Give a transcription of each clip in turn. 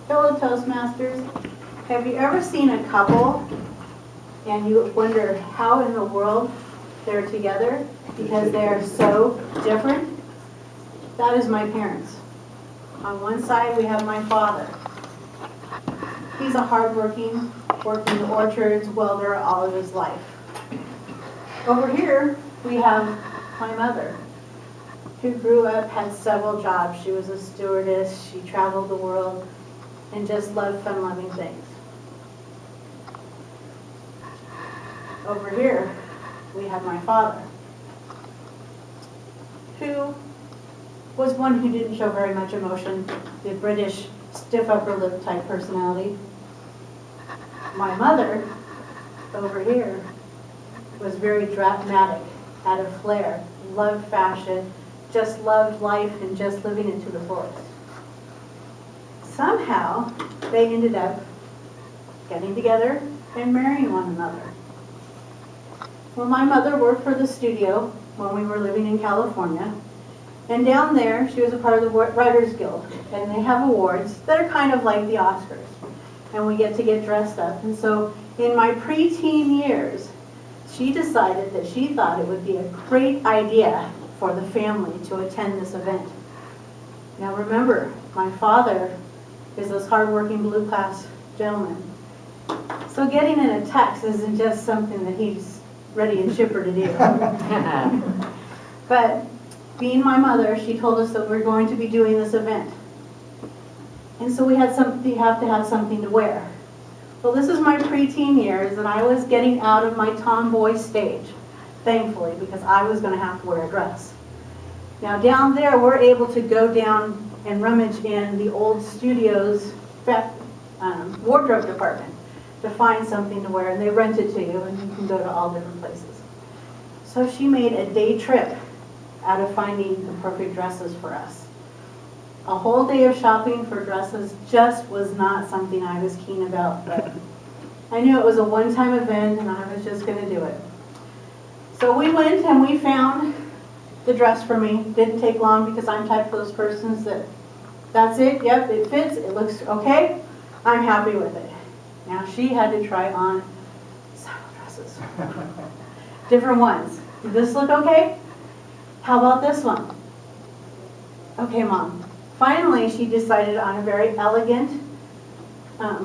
Hello, Toastmasters. Have you ever seen a couple and you wonder how in the world they're together because they're so different? That is my parents. On one side, we have my father. He's a hardworking, worked in the orchards, welder all of his life. Over here, we have my mother, who grew up, had several jobs. She was a stewardess, she traveled the world, and just loved fun-loving things. Over here, we have my father, who was one who didn't show very much emotion, the British stiff upper lip type personality. My mother, over here, was very dramatic, had a flair, loved fashion, just loved life and just living into the fullest. Somehow, they ended up getting together and marrying one another. Well, my mother worked for the studio when we were living in California. And down there, she was a part of the Writers Guild. And they have awards that are kind of like the Oscars. And we get to get dressed up. And so in my preteen years, she decided that she thought it would be a great idea for the family to attend this event. Now remember, my father is this hardworking blue-class gentleman. So getting in a tux isn't just something that he's ready and chipper to do. But being my mother, she told us that we're going to be doing this event. And so we have to have something to wear. Well, this is my preteen years, and I was getting out of my tomboy stage, thankfully, because I was going to have to wear a dress. Now down there, we're able to go down and rummage in the old studio's wardrobe department to find something to wear, and they rent it to you, and you can go to all different places. So she made a day trip out of finding the perfect dresses for us. A whole day of shopping for dresses just was not something I was keen about, but I knew it was a one-time event and I was just going to do it. So we went and we found the dress for me. Didn't take long because I'm type of those persons that's it, yep, it fits, it looks okay, I'm happy with it. Now she had to try on several dresses, different ones. Did this look okay? How about this one? Okay, Mom. Finally, she decided on a very elegant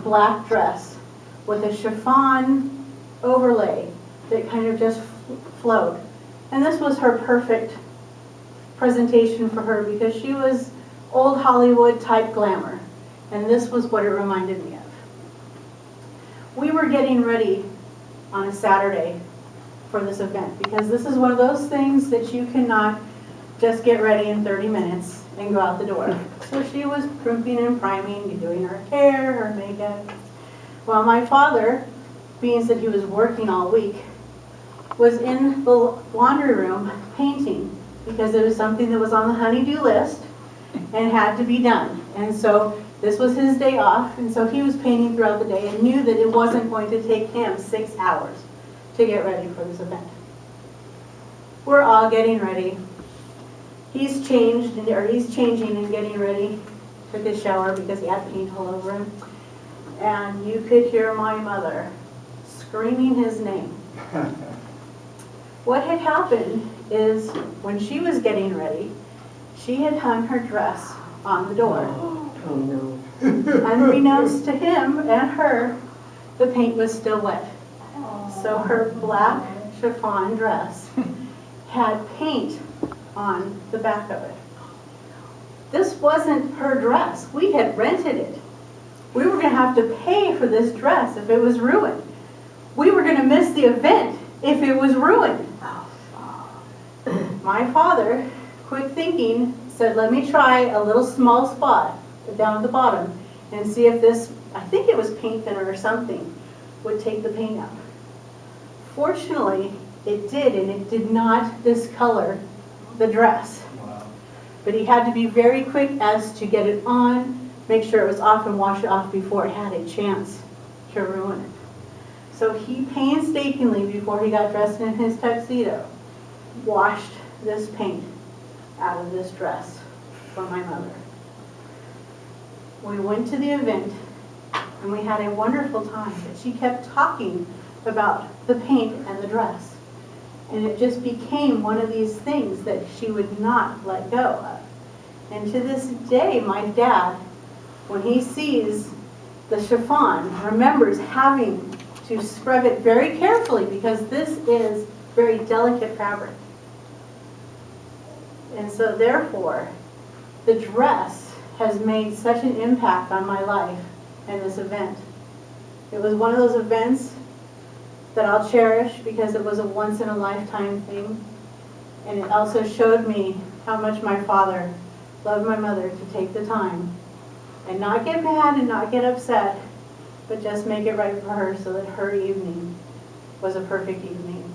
black dress with a chiffon overlay that kind of just flowed. And this was her perfect presentation for her because she was old Hollywood type glamour. And this was what it reminded me of. We were getting ready on a Saturday for this event because this is one of those things that you cannot just get ready in 30 minutes and go out the door. So she was primping and priming, doing her hair, her makeup. Well, my father, being that he was working all week, was in the laundry room painting because it was something that was on the honey-do list and had to be done. And so this was his day off, and so he was painting throughout the day and knew that it wasn't going to take him 6 hours to get ready for this event. We're all getting ready. He's changing and getting ready. Took his shower because he had paint all over him. And you could hear my mother screaming his name. What had happened is when she was getting ready, she had hung her dress on the door. Oh no. Unbeknownst to him and her, the paint was still wet. So her black chiffon dress had paint on the back of it. This wasn't her dress. We had rented it. We were going to have to pay for this dress if it was ruined. We were going to miss the event if it was ruined. My father, quick thinking, said, let me try a little small spot down at the bottom and see if this, I think it was paint thinner or something, would take the paint out. Fortunately, it did, and it did not discolor the dress. Wow. But he had to be very quick as to get it on, make sure it was off and wash it off before it had a chance to ruin it. So he painstakingly, before he got dressed in his tuxedo, washed this paint out of this dress for my mother. We went to the event, and we had a wonderful time. But she kept talking about the paint and the dress. And it just became one of these things that she would not let go of. And to this day, my dad, when he sees the chiffon, remembers having to scrub it very carefully because this is very delicate fabric. And so therefore, the dress has made such an impact on my life and this event. It was one of those events that I'll cherish because it was a once-in-a-lifetime thing. And it also showed me how much my father loved my mother to take the time and not get mad and not get upset, but just make it right for her so that her evening was a perfect evening.